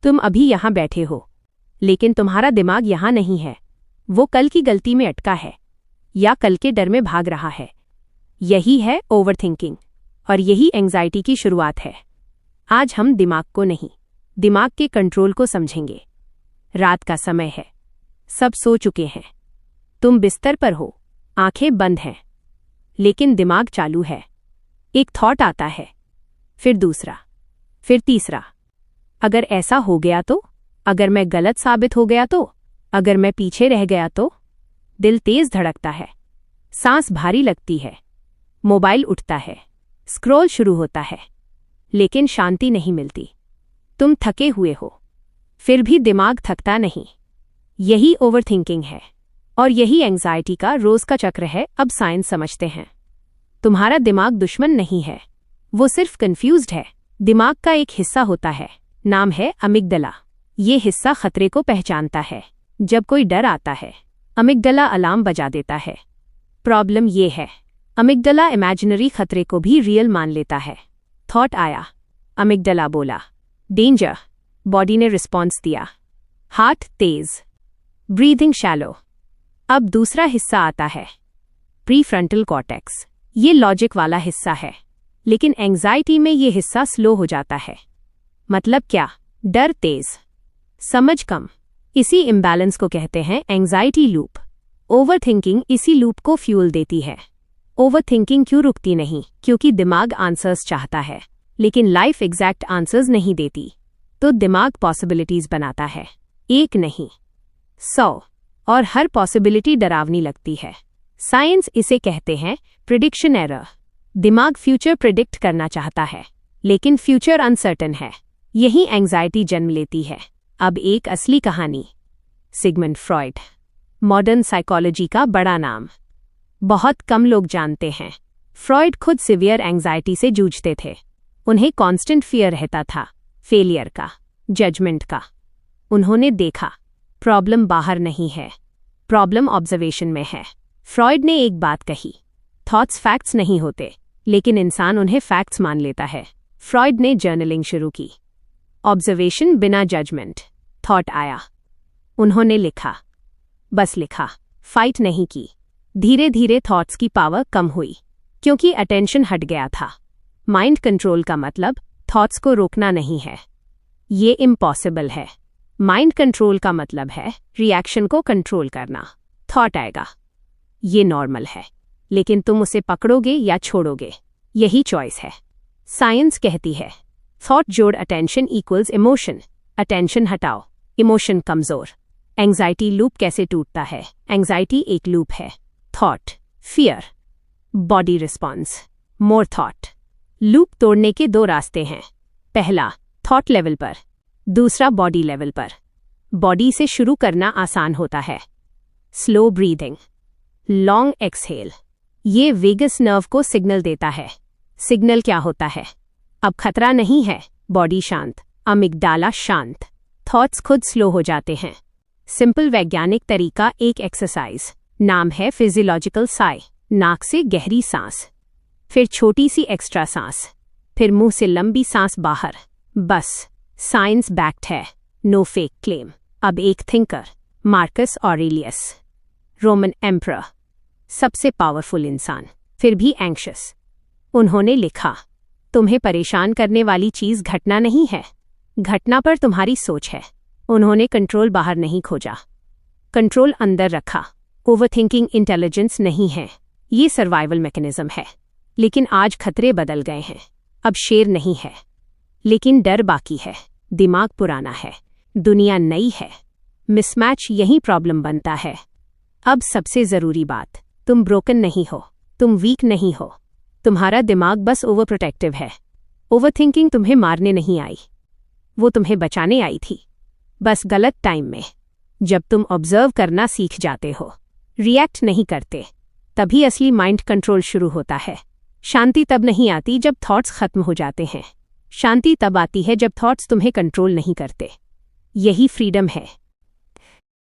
तुम अभी यहाँ बैठे हो, लेकिन तुम्हारा दिमाग यहाँ नहीं है। वो कल की गलती में अटका है या कल के डर में भाग रहा है। यही है ओवरथिंकिंग, और यही एंग्जाइटी की शुरुआत है। आज हम दिमाग को नहीं, दिमाग के कंट्रोल को समझेंगे। रात का समय है, सब सो चुके हैं, तुम बिस्तर पर हो, आंखें बंद हैं, लेकिन दिमाग चालू है। एक थॉट आता है, फिर दूसरा, फिर तीसरा। अगर ऐसा हो गया तो, अगर मैं गलत साबित हो गया तो, अगर मैं पीछे रह गया तो। दिल तेज धड़कता है, सांस भारी लगती है, मोबाइल उठता है, स्क्रॉल शुरू होता है, लेकिन शांति नहीं मिलती। तुम थके हुए हो, फिर भी दिमाग थकता नहीं। यही ओवरथिंकिंग है, और यही एंग्जाइटी का रोज का चक्र है। अब साइंस समझते हैं, तुम्हारा दिमाग दुश्मन नहीं है, वो सिर्फ कंफ्यूज्ड है। दिमाग का एक हिस्सा होता है, नाम है अमिगडला। ये हिस्सा खतरे को पहचानता है। जब कोई डर आता है, अमिगडला अलार्म बजा देता है। प्रॉब्लम ये है, अमिगडला इमेजिनरी खतरे को भी रियल मान लेता है। थॉट आया, अमिगडला बोला डेंजर, बॉडी ने रिस्पॉन्स दिया, हार्ट तेज, ब्रीदिंग शैलो। अब दूसरा हिस्सा आता है, प्रीफ्रंटल कॉर्टेक्स। ये लॉजिक वाला हिस्सा है, लेकिन एंग्जाइटी में ये हिस्सा स्लो हो जाता है। मतलब क्या? डर तेज, समझ कम। इसी इम्बैलेंस को कहते हैं एंग्जाइटी लूप। ओवरथिंकिंग इसी लूप को फ्यूल देती है। ओवरथिंकिंग क्यों रुकती नहीं? क्योंकि दिमाग आंसर्स चाहता है, लेकिन लाइफ एग्जैक्ट आंसर्स नहीं देती। तो दिमाग पॉसिबिलिटीज बनाता है, एक नहीं 100, और हर पॉसिबिलिटी डरावनी लगती है। साइंस इसे कहते हैं प्रिडिक्शन एरर। दिमाग फ्यूचर प्रिडिक्ट करना चाहता है, लेकिन फ्यूचर अनसर्टन है। यही एंग्जाइटी जन्म लेती है। अब एक असली कहानी। सिगमंड फ्रॉइड, मॉडर्न साइकोलॉजी का बड़ा नाम, बहुत कम लोग जानते हैं। फ्रॉइड खुद सिवियर एंग्जाइटी से जूझते थे। उन्हें कांस्टेंट फियर रहता था, फेलियर का, जजमेंट का। उन्होंने देखा, प्रॉब्लम बाहर नहीं है, प्रॉब्लम ऑब्जर्वेशन में है। फ्रॉइड ने एक बात कही, थॉट्स फैक्ट्स नहीं होते, लेकिन इंसान उन्हें फैक्ट्स मान लेता है। फ्रॉइड ने जर्नलिंग शुरू की, ऑब्जर्वेशन बिना जजमेंट। थॉट आया, उन्होंने लिखा, बस लिखा, फाइट नहीं की। धीरे धीरे थॉट्स की पावर कम हुई, क्योंकि अटेंशन हट गया था। माइंड कंट्रोल का मतलब थॉट्स को रोकना नहीं है, ये इम्पॉसिबल है। माइंड कंट्रोल का मतलब है रिएक्शन को कंट्रोल करना। थॉट आएगा, ये नॉर्मल है, लेकिन तुम उसे पकड़ोगे या छोड़ोगे, यही चॉइस है। साइंस कहती है, थॉट जोड़ अटेंशन इक्वल्स इमोशन, अटेंशन हटाओ, इमोशन कमजोर। एंग्जाइटी लूप कैसे टूटता है? एंग्जाइटी एक लूप है, थॉट, फियर, बॉडी रिस्पॉन्स, मोर थॉट। लूप तोड़ने के दो रास्ते हैं। पहला, थॉट लेवल पर, दूसरा बॉडी लेवल पर। बॉडी से शुरू करना आसान होता है, स्लो ब्रीदिंग, लॉन्ग एक्सहेल। ये वेगस नर्व को सिग्नल देता है। सिग्नल क्या होता है? अब खतरा नहीं है, बॉडी शांत, अमिगडाला शांत, थॉट्स खुद स्लो हो जाते हैं। सिंपल वैज्ञानिक तरीका, एक एक्सरसाइज, नाम है फिजियोलॉजिकल साई। नाक से गहरी सांस, फिर छोटी सी एक्स्ट्रा सांस, फिर मुंह से लंबी सांस बाहर। बस, साइंस बैक्ड है, नो फेक क्लेम। अब एक thinker, Marcus Aurelius, Roman emperor, सबसे पावरफुल इंसान, फिर भी एंग्शियस। उन्होंने लिखा, तुम्हें परेशान करने वाली चीज घटना नहीं है, घटना पर तुम्हारी सोच है। उन्होंने कंट्रोल बाहर नहीं खोजा, कंट्रोल अंदर रखा। ओवरथिंकिंग इंटेलिजेंस नहीं है, ये सर्वाइवल मैकेनिज्म है। लेकिन आज खतरे बदल गए हैं। अब शेर नहीं है, लेकिन डर बाकी है। दिमाग पुराना है, दुनिया नई है। मिसमैच यही प्रॉब्लम बनता है। अब सबसे जरूरी बात, तुम ब्रोकन नहीं हो, तुम वीक नहीं हो। तुम्हारा दिमाग बस ओवर प्रोटेक्टिव है। ओवरथिंकिंग तुम्हें मारने नहीं आई, वो तुम्हें बचाने आई थी, बस गलत टाइम में। जब तुम ऑब्जर्व करना सीख जाते हो, रिएक्ट नहीं करते, तभी असली माइंड कंट्रोल शुरू होता है। शांति तब नहीं आती जब थॉट्स खत्म हो जाते हैं, शांति तब आती है जब थॉट्स तुम्हें कंट्रोल नहीं करते। यही फ्रीडम है।